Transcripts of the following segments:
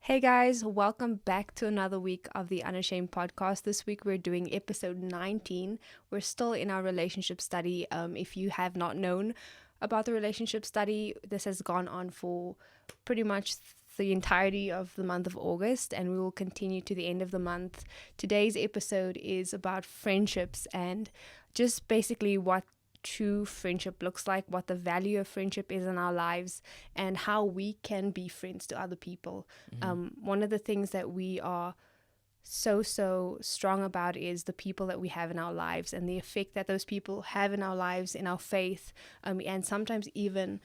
Hey guys, welcome back to another week of the Unashamed podcast. This week we're doing episode 19. We're still in our relationship study. If you have not known about the relationship study, this has gone on for pretty much the entirety of the month of August, and we will continue to the end of the month. Today's episode is about friendships and just basically what true friendship looks like, what the value of friendship is in our lives, and how we can be friends to other people. One of the things that we are so strong about is the people that we have in our lives and the effect that those people have in our lives, in our faith, and sometimes even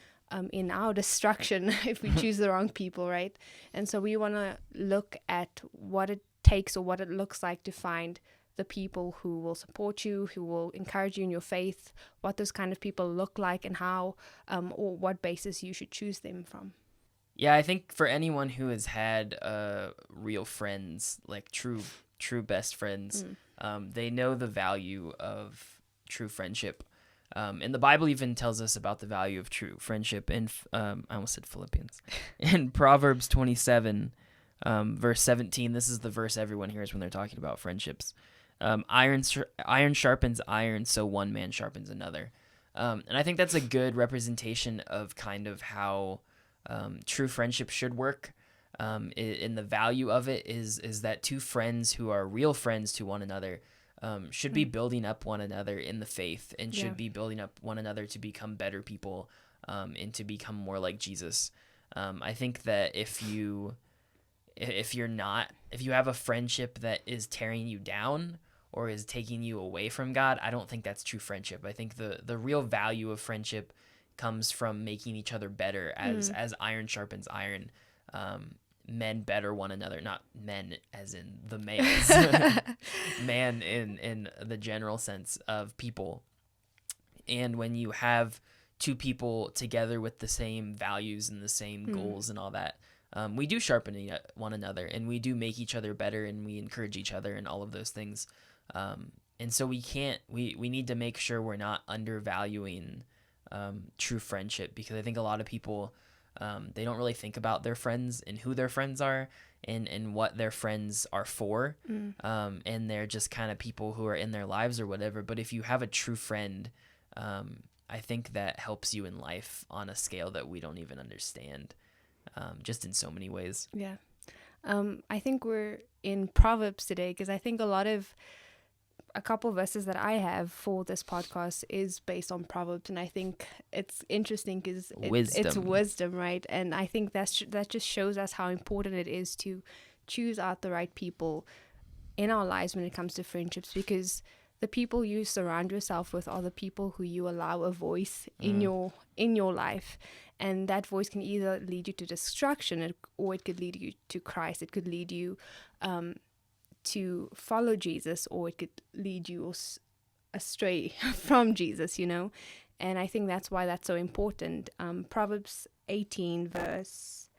in our destruction if we choose the wrong people, right? And so we want to look at what it takes or what it looks like to find the people who will support you, who will encourage you in your faith, what those kind of people look like, and how or what basis you should choose them from. Yeah, I think for anyone who has had real friends, like true best friends, they know the value of true friendship. And the Bible even tells us about the value of true friendship. In I almost said Philippians. In Proverbs 27, verse 17, this is the verse everyone hears when they're talking about friendships. Iron sharpens iron, so one man sharpens another. And I think that's a good representation of kind of how true friendship should work. And the value of it is that two friends who are real friends to one another should be building up one another in the faith and should be building up one another to become better people and to become more like Jesus. I think that if you have a friendship that is tearing you down or is taking you away from God, I don't think that's true friendship. I think the real value of friendship comes from making each other better as iron sharpens iron. Men better one another, not men as in the males, man in the general sense of people. And when you have two people together with the same values and the same goals and all that, we do sharpen one another, and we do make each other better, and we encourage each other and all of those things. And so we need to make sure we're not undervaluing true friendship, because I think a lot of people, they don't really think about their friends and who their friends are and what their friends are for. And they're just kind of people who are in their lives or whatever. But if you have a true friend, I think that helps you in life on a scale that we don't even understand. Just in so many ways. Yeah. I think we're in Proverbs today because I think a couple verses that I have for this podcast is based on Proverbs, and I think it's interesting because it's wisdom, right? And I think that just shows us how important it is to choose out the right people in our lives when it comes to friendships, because the people you surround yourself with are the people who you allow a voice in your life. And that voice can either lead you to destruction or it could lead you to Christ. It could lead you to follow Jesus, or it could lead you astray from Jesus, And I think that's why that's so important. Proverbs 18 verse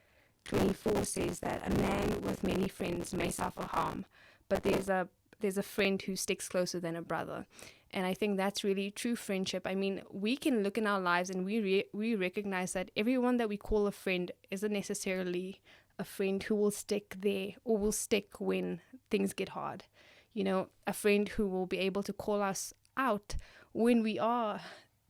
24 says that a man with many friends may suffer harm, but there's a friend who sticks closer than a brother. And I think that's really true friendship. I mean, we can look in our lives and we recognize that everyone that we call a friend isn't necessarily a friend who will stick there or will stick when things get hard. A friend who will be able to call us out when we are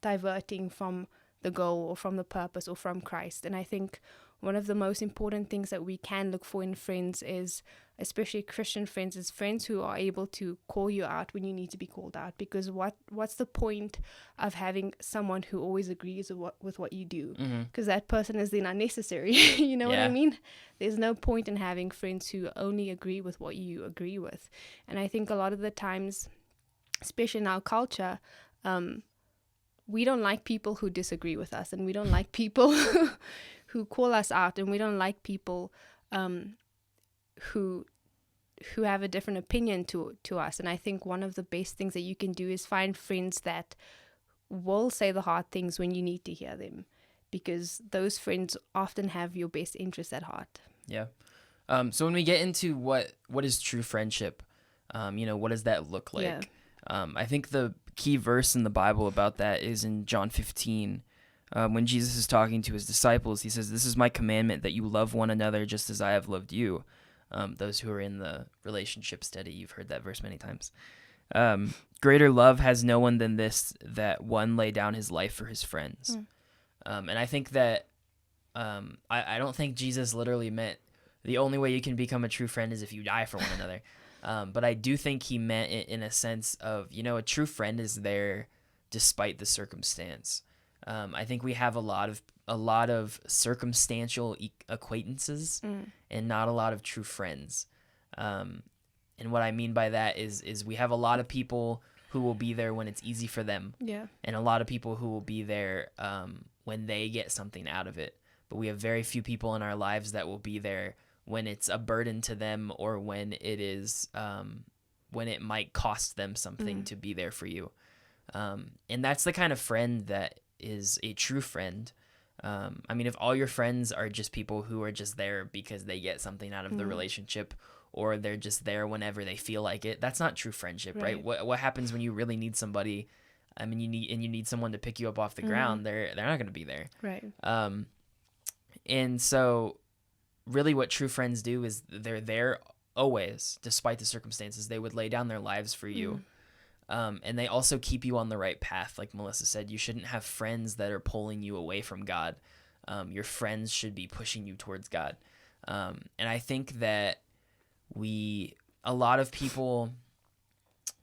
diverting from the goal or from the purpose or from Christ. And I think one of the most important things that we can look for in friends is, especially Christian friends, is friends who are able to call you out when you need to be called out. Because what's the point of having someone who always agrees with what you do? Because that person is then unnecessary. You know what I mean? There's no point in having friends who only agree with what you agree with. And I think a lot of the times, especially in our culture, we don't like people who disagree with us, and we don't like people who call us out, and we don't like people who have a different opinion to us. And I think one of the best things that you can do is find friends that will say the hard things when you need to hear them, because those friends often have your best interests at heart. Yeah. So when we get into what is true friendship, what does that look like? I think the key verse in the Bible about that is in John 15, When Jesus is talking to his disciples, he says, "This is my commandment, that you love one another just as I have loved you." Those who are in the relationship study, you've heard that verse many times. Greater love has no one than this, that one lay down his life for his friends. And I think that I don't think Jesus literally meant the only way you can become a true friend is if you die for one another. But I do think he meant it in a sense of, a true friend is there despite the circumstance. I think we have a lot of circumstantial acquaintances and not a lot of true friends. And what I mean by that is we have a lot of people who will be there when it's easy for them. Yeah. And a lot of people who will be there when they get something out of it. But we have very few people in our lives that will be there when it's a burden to them, or when it is when it might cost them something to be there for you. And that's the kind of friend that is a true friend. I mean, if all your friends are just people who are just there because they get something out of the relationship, or they're just there whenever they feel like it, that's not true friendship, right? What happens when you really need somebody? I mean, you need someone to pick you up off the ground. They're not going to be there, right? And so really what true friends do is they're there always, despite the circumstances. They would lay down their lives for you. And they also keep you on the right path. Like Melissa said, you shouldn't have friends that are pulling you away from God. Your friends should be pushing you towards God. And I think that a lot of people,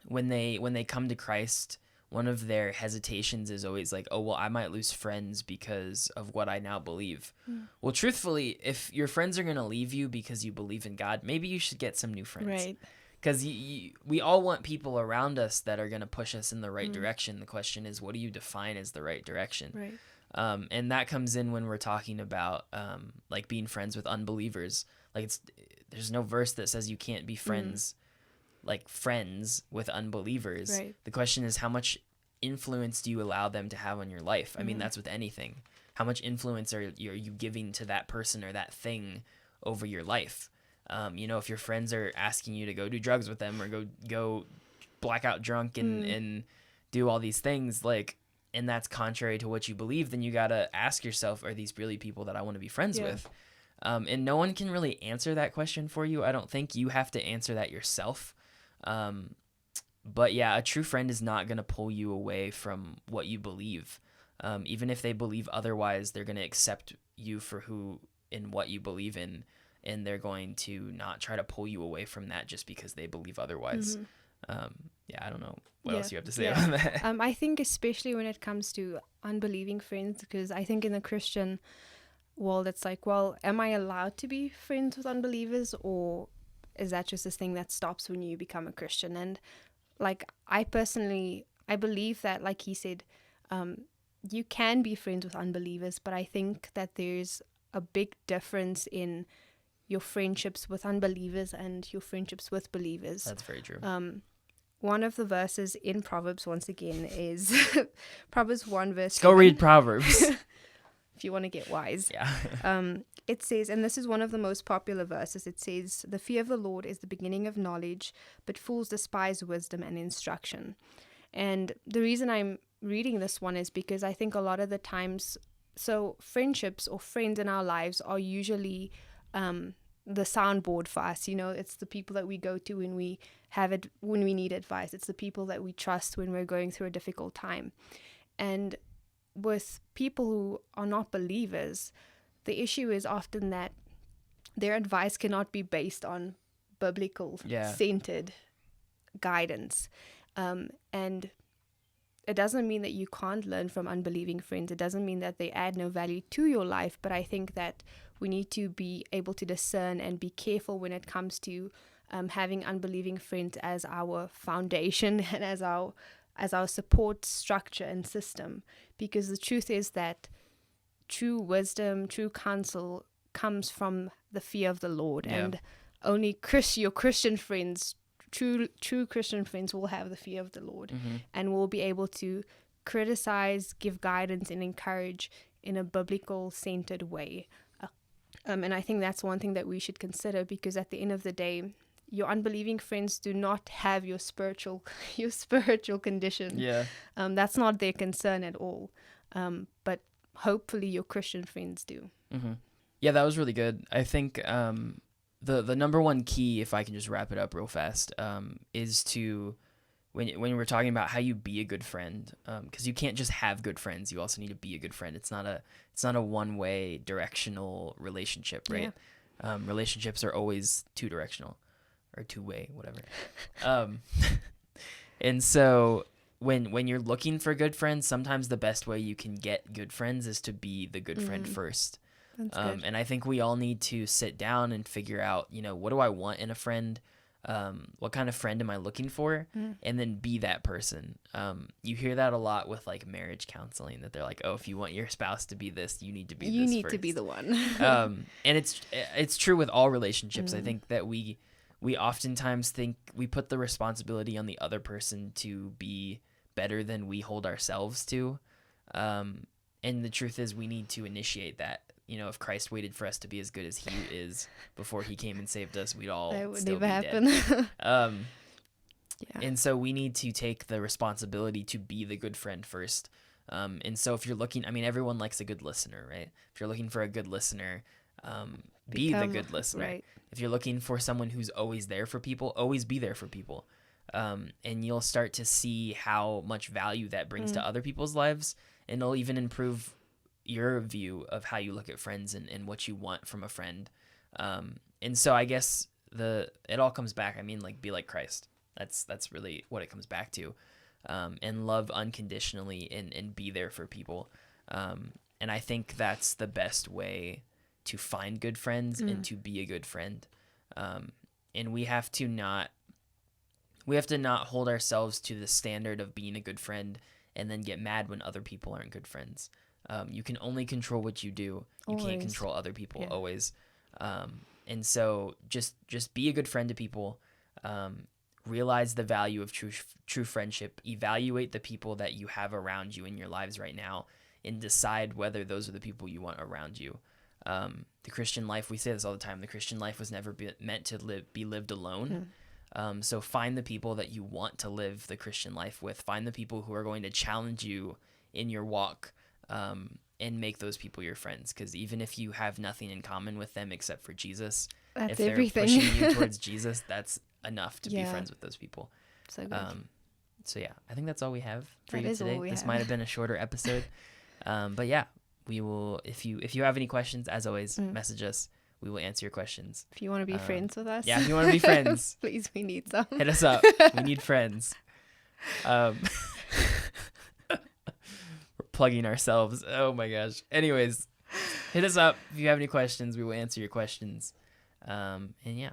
when they come to Christ, one of their hesitations is always like, oh, well, I might lose friends because of what I now believe. Well, truthfully, if your friends are going to leave you because you believe in God, maybe you should get some new friends. Right. Because we all want people around us that are going to push us in the right direction. The question is, what do you define as the right direction? Right. And that comes in when we're talking about like being friends with unbelievers. Like there's no verse that says you can't be friends with unbelievers. Right. The question is, how much influence do you allow them to have on your life? I mean, that's with anything. How much influence are you giving to that person or that thing over your life? If your friends are asking you to go do drugs with them, or go blackout drunk and do all these things, and that's contrary to what you believe, then you gotta ask yourself, are these really people that I want to be friends with? And no one can really answer that question for you. I don't think. You have to answer that yourself. But yeah, a true friend is not going to pull you away from what you believe. Even if they believe otherwise, they're going to accept you for who and what you believe in, and they're going to not try to pull you away from that just because they believe otherwise. I don't know what else you have to say about that. I think especially when it comes to unbelieving friends, because I think in the Christian world, it's like, well, am I allowed to be friends with unbelievers, or is that just this thing that stops when you become a Christian? And I believe that, like he said, you can be friends with unbelievers, but I think that there's a big difference in your friendships with unbelievers and your friendships with believers. That's very true. One of the verses in Proverbs, once again, is Proverbs 1 verse 7. Go read Proverbs. If you want to get wise. Yeah. It says, and this is one of the most popular verses, it says, "The fear of the Lord is the beginning of knowledge, but fools despise wisdom and instruction." And the reason I'm reading this one is because I think a lot of the times, so friendships or friends in our lives are usually the soundboard for us. It's the people that we go to when we need advice. It's the people that we trust when we're going through a difficult time. And with people who are not believers, the issue is often that their advice cannot be based on biblical centered guidance. And it doesn't mean that you can't learn from unbelieving friends. It doesn't mean that they add no value to your life. But I think that we need to be able to discern and be careful when it comes to having unbelieving friends as our foundation and as our support structure and system. Because the truth is that true wisdom, true counsel comes from the fear of the Lord. Yeah. And only your Christian friends, true Christian friends, will have the fear of the Lord and will be able to criticize, give guidance, and encourage in a biblical centered way. And I think that's one thing that we should consider, because at the end of the day, your unbelieving friends do not have your spiritual condition. Yeah. That's not their concern at all. But hopefully your Christian friends do. Mm-hmm. Yeah, that was really good. I think the number one key, if I can just wrap it up real fast, is to when we're talking about how you be a good friend, because you can't just have good friends. You also need to be a good friend. It's not a one-way directional relationship, right? Yeah. Relationships are always two-directional or two-way, whatever. And so when you're looking for good friends, sometimes the best way you can get good friends is to be the good friend first. That's good. And I think we all need to sit down and figure out, what do I want in a friend? What kind of friend am I looking for? And then be that person. You hear that a lot with like marriage counseling, that they're like, oh, if you want your spouse to be this, you need to be this You need first. to be the one. And it's true with all relationships. I think that we oftentimes think we put the responsibility on the other person to be better than we hold ourselves to. And the truth is we need to initiate that. If Christ waited for us to be as good as he is before he came and saved us, we'd all that would still never be happen. dead. Yeah. And so we need to take the responsibility to be the good friend first. And so if you're looking, everyone likes a good listener, right? If you're looking for a good listener, be the good listener. Right. If you're looking for someone who's always there for people, always be there for people. And you'll start to see how much value that brings to other people's lives. And it'll even improve your view of how you look at friends and what you want from a friend. And so I guess it all comes back. Be like Christ. That's really what it comes back to. And love unconditionally and be there for people. And I think that's the best way to find good friends and to be a good friend. And we have to not hold ourselves to the standard of being a good friend and then get mad when other people aren't good friends. You can only control what you do. You can't control other people always. And so just be a good friend to people. Realize the value of true friendship. Evaluate the people that you have around you in your lives right now and decide whether those are the people you want around you. The Christian life, we say this all the time, the Christian life was never meant to be lived alone. So find the people that you want to live the Christian life with. Find the people who are going to challenge you in your walk, and make those people your friends. Because even if you have nothing in common with them except for Jesus, That's if they're everything. pushing you towards Jesus, that's enough to be friends with those people. So good. So yeah, I think that's all we have for That you is all today. we This have. might have been a shorter episode, but yeah, we will. If you have any questions, as always, message us. We will answer your questions. If you want to be friends with us. Yeah, if you want to be friends, please, we need some. hit us up. We need friends. We're plugging ourselves. Oh my gosh. Anyways, hit us up if you have any questions. We will answer your questions. And yeah,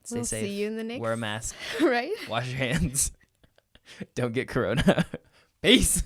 stay safe. See you in the next. Wear a mask. Right. Wash your hands. Don't get corona. Peace.